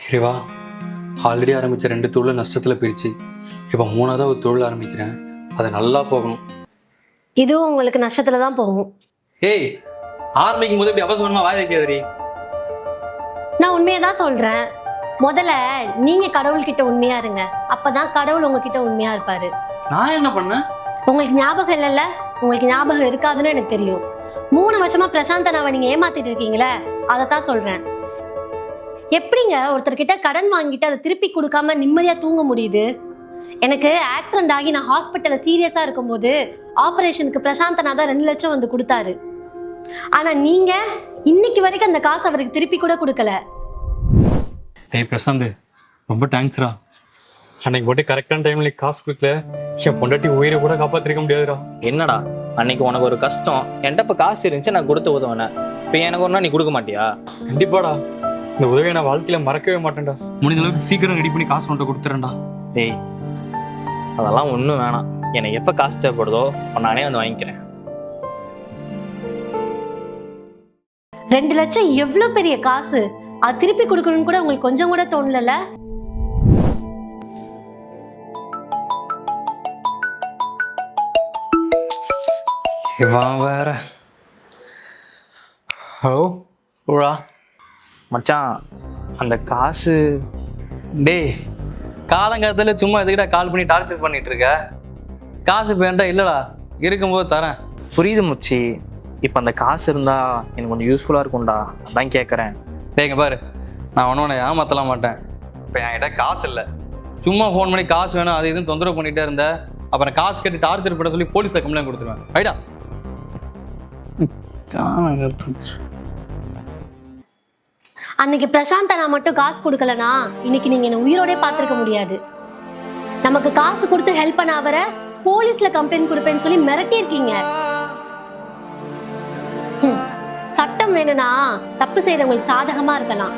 இறைவா, ஆல்ரெடி ஆரம்பித்த 2 தொழில் நஷ்டத்தில் போயிடுச்சு. இப்போ 3ஆவதாக ஒரு தொழில் ஆரம்பிக்கிறேன். அது நல்லா போகணும். இதுவும் உங்களுக்கு நஷ்டத்துல தான் போகும். ஏய், ஆரம்பிக்கும் போது இப்படி அபசகுணமா வாய் வைக்காதடி. நான் உண்மையை தான் சொல்றேன். முதல்ல நீங்க கடவுள்கிட்ட உண்மையா இருங்க. அப்பதான் கடவுள் உங்ககிட்ட உண்மையா இருப்பாரு. நான் என்ன பண்ணேன்? உங்களுக்கு ஞாபகம் இல்லைல்ல? உங்களுக்கு ஞாபகம் இருக்காதுன்னு எனக்கு தெரியும். 3 வருஷமா பிரசாந்த் அண்ணாவை நீங்க ஏமாத்திட்டு இருக்கீங்களே, அதைத்தான் சொல்றேன். எப்படிங்க ஒருத்தர்கிட்ட கடன் வாங்கிட்டு அதை திருப்பி கொடுக்காம நிம்மதியா தூங்க முடியுது? எனக்கு ஆக்சிடென்ட் ஆகி நான் ஹாஸ்பிட்டல்ல சீரியஸா இருக்கும்போது ஆபரேஷனுக்கு பிரசாந்த் அண்ணா தான் 2 லட்சம் வந்து கொடுத்தாரு. ஆனா நீங்க இன்னைக்கு வரைக்கும் அந்த காசு அவருக்கு திருப்பி கூட கொடுக்கல. ஏய் பிரசாந்த், ரொம்ப தேங்க்ஸ்ரா. அன்னைக்கு போட்டு கரெக்டான டைம்ல காசு கொடுக்கல, என் பொண்டாட்டி உயிரை கூட காப்பாத்திருக்க முடியாதுடா. என்னடா அன்னைக்கு உனக்கு ஒரு கஷ்டம், என்கிட்ட இப்போ காசு இருந்துச்சு, நான் கொடுத்து உதவினேன். இப்போ எனக்கு ஒன்றா நீ கொடுக்க மாட்டியா? கண்டிப்பாடா, இந்த உதவியை நான் வாழ்க்கையில மறக்கவே மாட்டேன்டா. முடிஞ்ச அளவுக்கு சீக்கிரம் ரெடி பண்ணி காசு உன்கிட்ட கொடுத்துறேன்டா. டேய், அதெல்லாம் ஒன்றும் வேணாம். எனக்கு எப்போ காசு தேவைப்படுதோ அப்போ நானே வந்து வாங்கிக்கிறேன். 2 லட்சம் எவ்வளவு பெரிய காசு, அது திருப்பி கொடுக்கணும்னு கூட உங்களுக்கு கொஞ்சம் கூட தோணல? இவன் வேற. ஹலோ ஓடா மச்சான், அந்த காசு டேய், காலங்காலத்தில் சும்மா எதுக்கிட்ட கால் பண்ணி டார்ச்சர் பண்ணிட்டு இருக்க? காசு வேண்டா இல்லடா, இருக்கும்போது தரேன். புரியுது முச்சி. இப்போ அந்த காசு இருந்தா எனக்கு கொஞ்சம் யூஸ்ஃபுல்லாக இருக்கும்டா, அதான் கேட்குறேன். டேங்க பாரு, நான் ஒன்றும் ஏமாத்தலாம் மாட்டேன். இப்போ என்கிட்ட காசு இல்லை, சும்மா ஃபோன் பண்ணி காசு வேணும் அது இதுன்னு தொந்தரவு பண்ணிகிட்டே இருந்தேன். அப்புறம் காசு கட்டி டார்ச்சர் பண்ண சொல்லி போலீஸில் கம்ப்ளைண்ட் கொடுத்துருவேன். ரைட்டா? அன்னைக்கு பிரசாந்த் அண்ணா மட்டும் காசு கொடுக்கலனா இன்னைக்கு நீங்க என்ன உயிரோட பார்த்திருக்க முடியாது. நமக்கு காசு கொடுத்து ஹெல்ப் பண்ண அவரை போலீஸ்ல கம்ப்ளைண்ட் கொடுப்பேன்னு சொல்லி மிரட்டி இருக்கீங்க. சட்டம் வேணும்னா தப்பு செய்யறவங்களுக்கு சாதகமா இருக்கலாம்.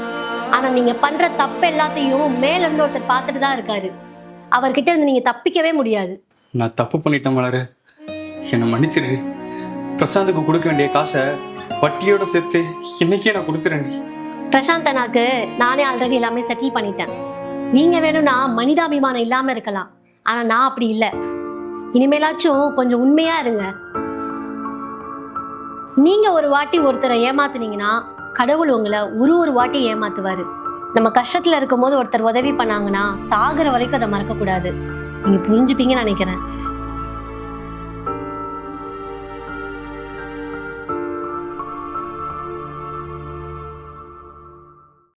ஆனா நீங்க பண்ற தப்பு எல்லாத்தையும் மேல இருந்து ஒருத்தர் பார்த்துட்டு தான் இருக்காரு. அவர்கிட்ட இருந்து நீங்க தப்பிக்கவே முடியாது. நான் தப்பு பண்ணிட்டேன் மலரு, என்னை மன்னிச்சிரு. பிரசாந்துக்கு கொடுக்க வேண்டிய காசை வட்டியோட சேர்த்து இன்னைக்கே நான் கொடுத்துறேன். பிரசாந்த் அண்ணாக்கு நானே ஆல்ரெடி எல்லாமே செட்டில் பண்ணிட்டேன். நீங்க வேணும்னா மனிதாபிமானம் இல்லாம இருக்கலாம், ஆனா நான் அப்படி இல்லை. இனிமேலாச்சும் கொஞ்சம் உண்மையா இருங்க. நீங்க ஒரு வாட்டி ஒருத்தரை ஏமாத்துனீங்கன்னா கடவுள் உங்களை ஒரு வாட்டி ஏமாத்துவாரு. நம்ம கஷ்டத்துல இருக்கும் போது ஒருத்தர் உதவி பண்ணாங்கன்னா சாகுற வரைக்கும் அதை மறக்க கூடாது. நீங்க புரிஞ்சுப்பீங்கன்னு நினைக்கிறேன்.